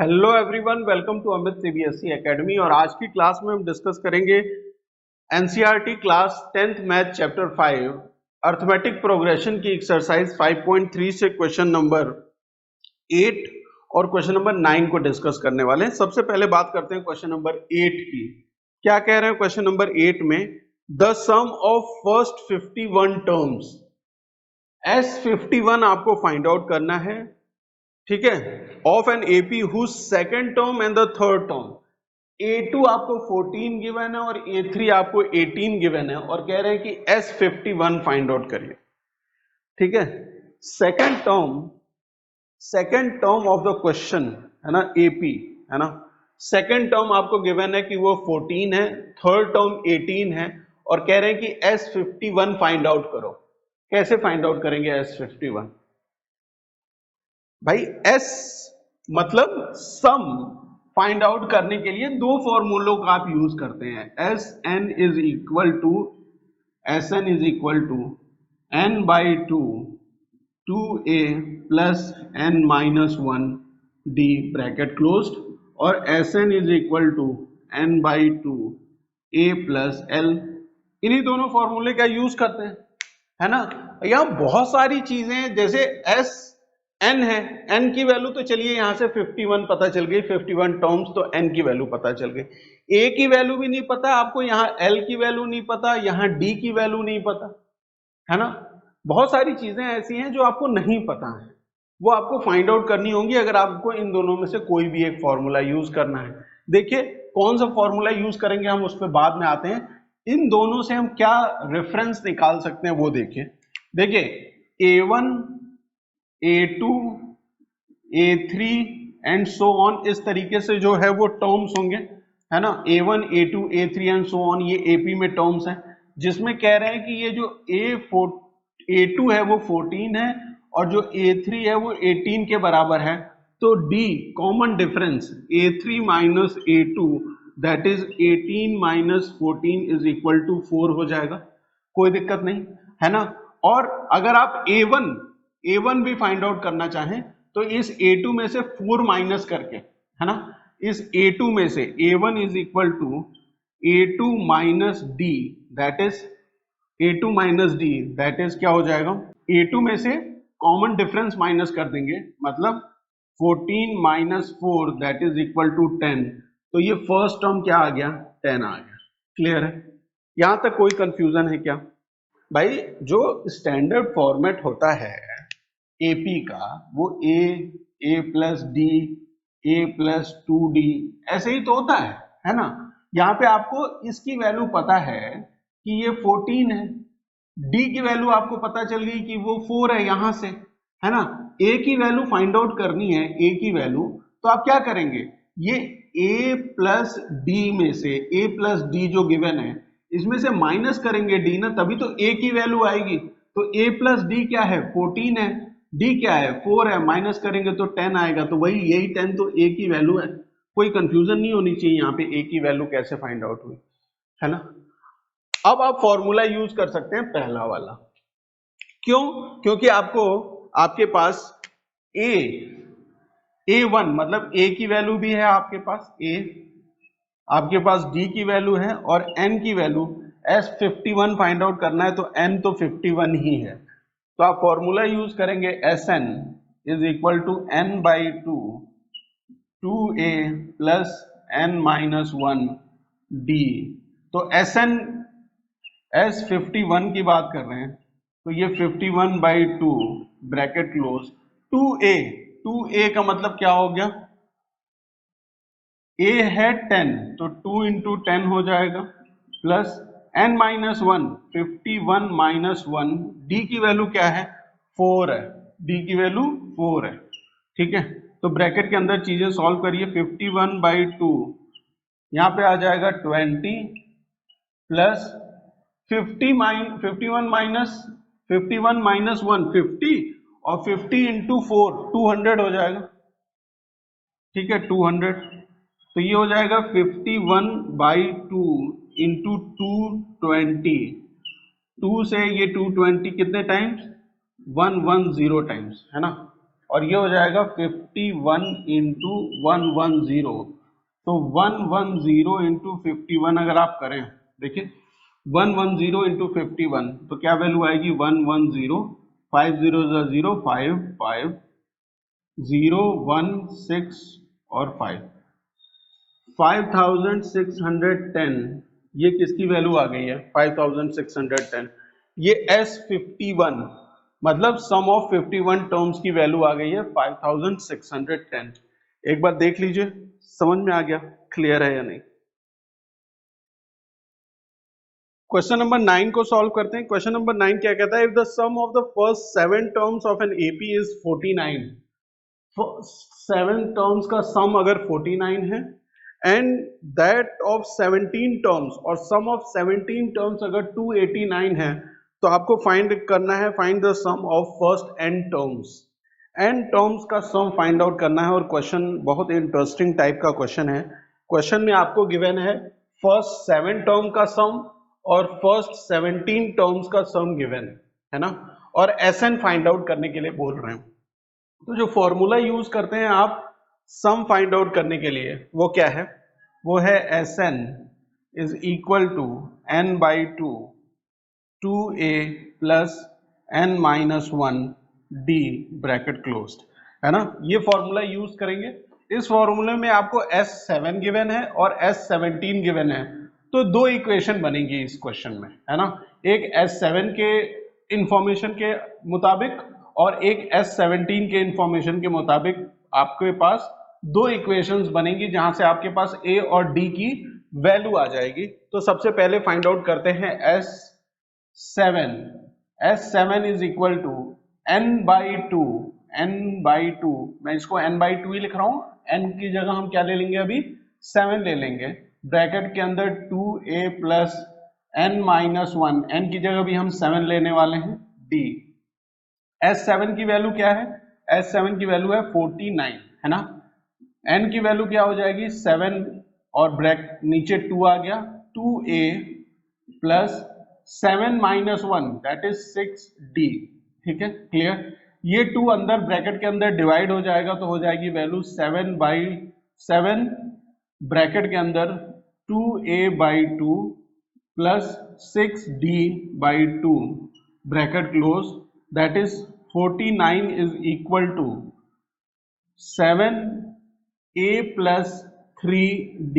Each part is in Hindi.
Hello everyone, welcome to Amit CBSE academy. और आज की क्लास में हम डिस्कस करेंगे NCERT class 10th math chapter 5 arithmetic progression की एक्सरसाइज 5.3 से क्वेश्चन नंबर 8 और क्वेश्चन नंबर 9 को डिस्कस करने वाले हैं। सबसे पहले बात करते हैं क्वेश्चन नंबर 8 की। क्या कह रहे हैं क्वेश्चन नंबर 8 में? The sum of first 51 terms, S51 आपको फाइंड आउट करना है, ठीक है, of an AP whose second term and the third term. A2 आपको 14 गिवन है और A3 आपको 18 गिवन है और कह रहे हैं कि S51 फाइंड आउट करिए, ठीक है। Second term of the question है ना, AP है ना, सेकंड टर्म आपको गिवन है कि वो 14 है, थर्ड टर्म 18 है और कह रहे हैं कि S51 फाइंड आउट करो। कैसे फाइंड आउट करेंगे S51? भाई S मतलब सम फाइंड आउट करने के लिए दो फॉर्मूलों का आप यूज करते हैं। Sn is equal to n by 2a plus n minus 1 d bracket closed, और Sn is equal to n by 2a plus l। इन्हीं दोनों फॉर्मूले का यूज करते हैं, है ना। यहाँ बहुत सारी चीजें हैं, जैसे S n है, n की वैल्यू तो चलिए यहां से 51 पता चल गई, 51 टर्म्स, तो n की वैल्यू पता चल गई। a की वैल्यू भी नहीं पता आपको, यहाँ l की वैल्यू नहीं पता, यहाँ d की वैल्यू नहीं पता, है ना। बहुत सारी चीजें ऐसी हैं जो आपको नहीं पता है, वो आपको फाइंड आउट करनी होंगी अगर आपको इन दोनों में से कोई भी एक फॉर्मूला यूज करना है। देखिए कौन सा फॉर्मूला यूज करेंगे हम उस पर बाद में आते हैं। इन दोनों से हम क्या रेफरेंस निकाल सकते हैं वो देखिए A1 A2 A3 and so on, इस तरीके से जो है वो टर्म्स होंगे, है ना। A1 A2 A3 and so on, ये AP में टर्म्स हैं, जिसमें कह रहे हैं कि ये जो A2 है वो 14 है और जो A3 है वो 18 के बराबर है। तो D common difference A3 minus A2 that is 18 minus 14 is equal to 4 हो जाएगा, कोई दिक्कत नहीं, है ना। और अगर आप A1 भी फाइंड आउट करना चाहें तो इस A2 में से 4 माइनस करके, है ना, इस A2 में से A1 is equal to A2 minus D that is A2 minus D that is क्या हो जाएगा, A2 में से कॉमन डिफरेंस माइनस कर देंगे, मतलब 14 minus 4 that is equal to 10। तो ये फर्स्ट टर्म क्या आ गया, 10 आ गया। क्लियर है? यहां तक कोई कंफ्यूजन है क्या? भाई जो स्टैंडर्ड फॉर्मेट होता है एपी का, वो ए प्लस डी, ए प्लस 2d, ऐसे ही तो होता है ना। यहाँ पे आपको इसकी वैल्यू पता है कि ये 14 है, डी की वैल्यू आपको पता चल गई कि वो 4 है यहां से, है ना। ए की वैल्यू फाइंड आउट करनी है, ए की वैल्यू, तो आप क्या करेंगे, ये ए प्लस डी में से ए प्लस डी जो गिवन है इसमें से माइनस करेंगे डी ना, तभी तो ए की वैल्यू आएगी। तो ए प्लस डी क्या है, 14 है, डी क्या है, 4 है, माइनस करेंगे तो 10 आएगा, तो वही यही 10 तो ए की वैल्यू है। कोई कंफ्यूजन नहीं होनी चाहिए यहाँ पे ए की वैल्यू कैसे फाइंड आउट हुई, है ना। अब आप फॉर्मूला यूज कर सकते हैं पहला वाला। क्यों? क्योंकि आपके पास A1 मतलब A की वैल्यू भी है आपके पास, A आपके पास D की वैल्यू है और N की वैल्यू S51 फाइंड आउट करना है, तो N तो 51 ही है। तो आप फॉर्मूला यूज करेंगे Sn is equal to n by 2a plus n minus 1 d। तो S51 की बात कर रहे हैं, तो ये 51 बाई 2 ब्रैकेट क्लोज 2a का मतलब क्या हो गया, a है 10 तो 2 इंटू 10 हो जाएगा, plus n minus 1, 51 minus 1, d की वैल्यू क्या है, 4 है, d की वैल्यू 4 है, ठीक है। तो ब्रैकेट के अंदर चीजें सॉल्व करिए, 51 बाई 2 यहाँ पे आ जाएगा 20 प्लस 51 माइनस 1 50 और 50 इंटू 4 200 हो जाएगा, ठीक है, 200। तो ये हो जाएगा 51 बाई 2 इंटू 220, 2 से ये 220 कितने टाइम्स, 110 टाइम्स, है ना। और ये हो जाएगा 51 इंटू 110, तो 110 इंटू 51 अगर आप करें, देखिए 110 इंटू 51 तो क्या वैल्यू आएगी, 110, 5 0 0, 5 5 0 1 6 और 5, 5610, ये किसकी वैल्यू आ गई है, 5610, ये S51 मतलब सम ऑफ 51 टर्म्स की वैल्यू आ गई है 5610। एक बार देख लीजिए, समझ में आ गया, क्लियर है या नहीं। क्वेश्चन नंबर 9 को सॉल्व करते हैं। क्वेश्चन नंबर 9 क्या कहता है, if the sum of the first 7 terms of an AP is 49, 7 terms का सम अगर 49 है एंड दैट ऑफ 17 टर्म्स, और सम ऑफ 17 टर्म्स अगर 289 है, तो आपको फाइंड करना है, find the sum of first n terms, n terms का सम फाइंड आउट करना है। और क्वेश्चन बहुत इंटरेस्टिंग टाइप का क्वेश्चन है। क्वेश्चन में आपको गिवन है फर्स्ट 7 टर्म का सम और फर्स्ट 17 टर्म्स का सम गिवन है ना, और Sn फाइंड आउट करने के लिए बोल रहे हैं। तो जो फॉर्मूला यूज करते हैं आप सम फाइंड आउट करने के लिए, वो क्या है, वो है Sn is equal to n by 2a plus n minus 1 d bracket closed, है ना। ये फॉर्मूला यूज करेंगे। इस फॉर्मूले में आपको S7 गिवन है और S17 गिवन है, तो दो इक्वेशन बनेंगी इस क्वेश्चन में, है ना। एक S7 के इंफॉर्मेशन के मुताबिक और एक S17 के इंफॉर्मेशन के मुताबिक आपके पास दो इक्वेशंस बनेंगी, जहां से आपके पास A और D की वैल्यू आ जाएगी। तो सबसे पहले फाइंड आउट करते हैं S7। S7 is equal to n by two, मैं इसको n बाई 2 ही लिख रहा हूं, n की जगह हम क्या ले लेंगे, अभी 7 ले लेंगे, ब्रैकेट के अंदर 2a plus n minus 1, n की जगह भी हम 7 लेने वाले हैं, d। S7 की वैल्यू क्या है, S7 की वैल्यू है 49, है ना। n की वैल्यू क्या हो जाएगी, 7 और ब्रैकेट नीचे 2 आ गया, 2a plus 7 minus 1 that is 6d, ठीक है, क्लियर। ये 2 अंदर ब्रैकेट के अंदर डिवाइड हो जाएगा, तो हो जाएगी वैल्यू 7 बाई 7 ब्रैकेट के अंदर 2a by 2 plus 6d by 2 bracket close, that is 49 is equal to 7a plus 3d।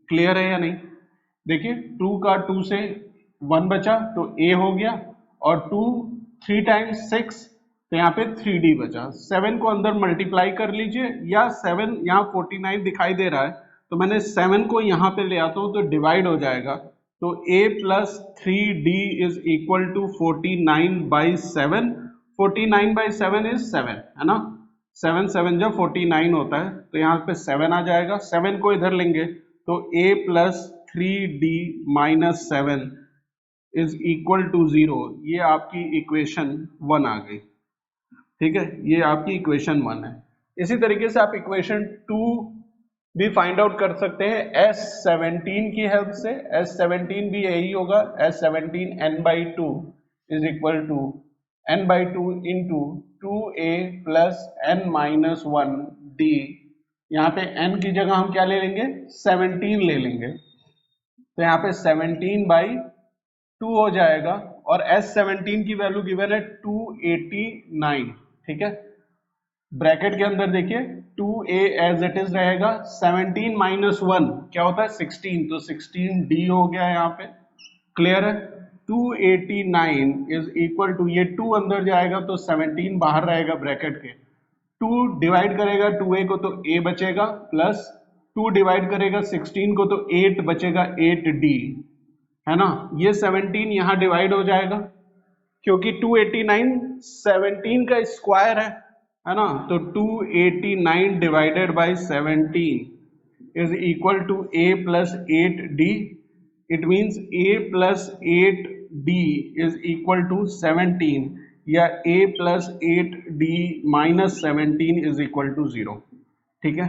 Clear है या नहीं। देखिए 2 का 2 से 1 बचा तो a हो गया, और 2 3 टाइम्स 6, तो यहाँ पे 3d बचा। 7 को अंदर मल्टीप्लाई कर लीजिए, या 7 यहाँ 49 दिखाई दे रहा है, तो मैंने 7 को यहाँ पे ले आता हूँ तो डिवाइड हो जाएगा, तो a plus 3d is equal to 49 by 7। 49 by 7 is 7, है ना। 7 7 जब 49 होता है, तो यहाँ पे 7 आ जाएगा, 7 को इधर लेंगे तो a plus 3d minus 7 is equal to 0। ये आपकी इक्वेशन 1 आ गई, ठीक है, ये आपकी इक्वेशन 1 है। इसी तरीके से आप इक्वेशन 2 भी फाइंड आउट कर सकते हैं S17 की हेल्प से। S17 भी यही होगा, S17 n by 2 is equal to n by 2 into 2a plus n minus 1 d। यहाँ पे n की जगह हम क्या ले लेंगे, 17 ले लेंगे, तो यहाँ पे 17 बाई 2 हो जाएगा, और S17 की वैल्यू गिवन है 289, ठीक है। ब्रैकेट के अंदर देखिए 2a एज इट इज रहेगा, 17 माइनस 1 क्या होता है 16, तो 16d हो गया यहाँ पे, क्लियर है। 289 इज इक्वल टू, ये 2 अंदर जाएगा तो 17 बाहर रहेगा ब्रैकेट के, 2 डिवाइड करेगा 2a को तो a बचेगा, प्लस 2 डिवाइड करेगा 16 को तो 8 बचेगा, 8d, है ना। ये 17 यहाँ डिवाइड हो जाएगा, क्योंकि 289 17 का स्क्वायर है ना, तो 289 divided by 17 is equal to a plus 8d। It means a plus 8d is equal to 17, या a plus 8d minus 17 is equal to 0, ठीक है,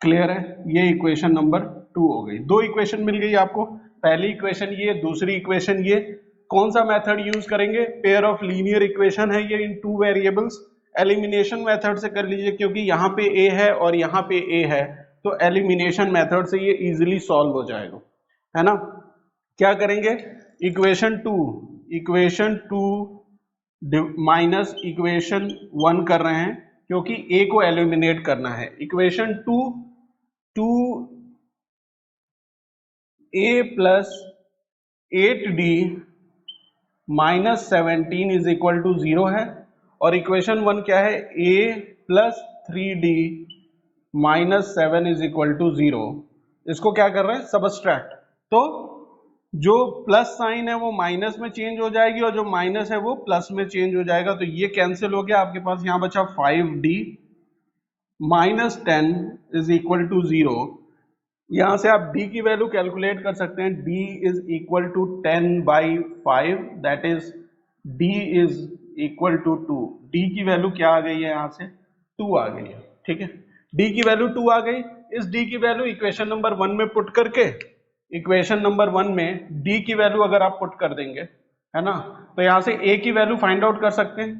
क्लियर है। ये इक्वेशन नंबर 2 हो गई। दो इक्वेशन मिल गई आपको, पहली इक्वेशन ये, दूसरी इक्वेशन ये। कौन सा मेथड यूज करेंगे, पेयर ऑफ लीनियर इक्वेशन है ये इन 2 वेरिएबल्स, एलिमिनेशन मेथड से कर लीजिए, क्योंकि यहाँ पे a है और यहाँ पे a है, तो एलिमिनेशन मेथड से ये इजीली सॉल्व हो जाएगा, है ना। क्या करेंगे, इक्वेशन टू माइनस इक्वेशन 1 कर रहे हैं, क्योंकि a को एलिमिनेट करना है। Equation two a plus 8d minus 17 is equal to 0 है, और इक्वेशन 1 क्या है, a plus 3d minus 7 is equal to 0। इसको क्या कर रहे हैं, सबट्रैक्ट। तो जो प्लस साइन है वो माइनस में चेंज हो जाएगी और जो माइनस है वो प्लस में चेंज हो जाएगा, तो ये कैंसिल हो गया। आपके पास यहां बचा 5d minus 10 is equal to 0। यहां से आप d की वैल्यू कैलकुलेट कर सकते हैं, d is equal to 10/5, that is d is equal to 2। d की वैल्यू क्या आ गई है, यहां से 2 आ गई है, ठीक है। d की वैल्यू 2 आ गई। इस d की वैल्यू इक्वेशन नंबर 1 में पुट करके, इक्वेशन नंबर 1 में d की वैल्यू अगर आप पुट कर देंगे, है ना, तो यहां से a की वैल्यू फाइंड आउट कर सकते हैं।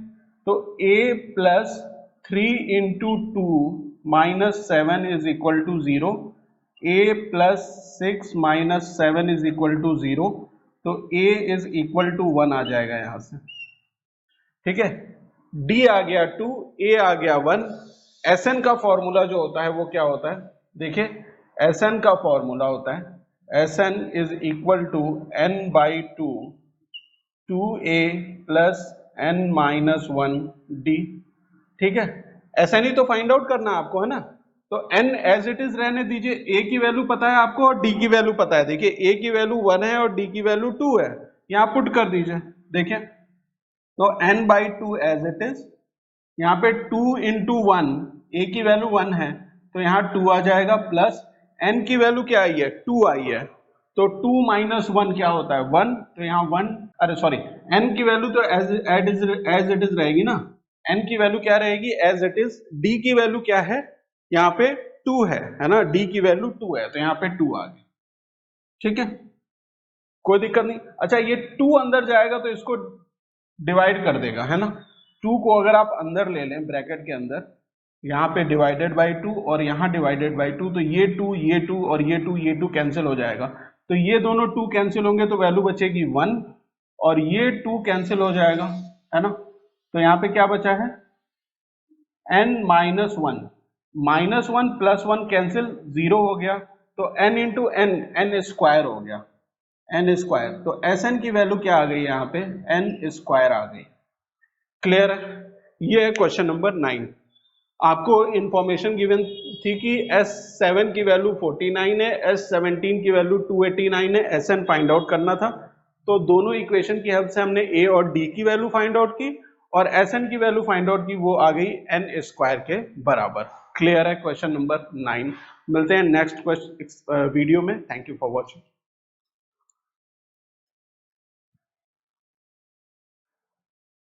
तो a plus 3 into 2 minus 7 is equal to 0, a plus 6 minus 7 is equal to 0, तो a इज इक्वल टू 1 आ जाएगा यहां से, ठीक है। d आ गया 2, a आ गया 1। Sn का फॉर्मूला जो होता है वो क्या होता है, देखिए Sn का फॉर्मूला होता है Sn is equal to n by 2 2a plus n minus 1d, ठीक है। Sn ही तो फाइंड आउट करना है आपको, है ना। तो n एज इट इज रहने दीजिए, a की वैल्यू पता है आपको और d की वैल्यू पता है। देखिए a की वैल्यू 1 है और d की वैल्यू 2 है, यहाँ पुट कर दीजिए। देखिए तो n by 2 as it is, यहाँ पे 2 इंटू 1, a की वैल्यू 1 है तो यहाँ 2 आ जाएगा, प्लस n की वैल्यू क्या आई है, 2 आई है, तो 2 माइनस 1 क्या होता है, 1, तो यहाँ 1, अरे सॉरी, n की वैल्यू तो एज इट इज रहेगी ना, n की वैल्यू क्या रहेगी, एज इट इज। d की वैल्यू क्या है, यहाँ पे 2 है ना, d की वैल्यू 2 है, तो यहाँ पे 2 आ गई, ठीक है, कोई दिक्कत नहीं। अच्छा, ये 2 अंदर जाएगा तो इसको डिवाइड कर देगा, है ना। 2 को अगर आप अंदर ले लें ब्रैकेट के अंदर, यहाँ पे डिवाइडेड बाई 2 और यहाँ डिवाइडेड बाई 2, तो ये 2 और ये 2 कैंसिल हो जाएगा, तो ये दोनों 2 कैंसिल होंगे तो वैल्यू बचेगी 1, और ये 2 कैंसिल हो जाएगा, है ना। तो यहाँ पे क्या बचा है, n minus 1, minus 1 plus 1 cancel, 0 हो गया, तो n इंटू n स्क्वायर हो गया, n स्क्वायर, तो Sn की वैल्यू क्या आ गई, यहाँ पे n स्क्वायर आ गई। क्लियर है, ये है क्वेश्चन नंबर 9। आपको इंफॉर्मेशन गिवन थी कि S7 की वैल्यू 49 है, S17 की वैल्यू 289 है, Sn फाइंड आउट करना था। तो दोनों इक्वेशन की हेल्प से हमने a और d की वैल्यू फाइंड आउट की और Sn की वैल्यू फाइंड आउट की, वो आ गई n स्क्वायर के बराबर। क्लियर है क्वेश्चन नंबर 9। मिलते हैं नेक्स्ट वीडियो में। Thank you for watching.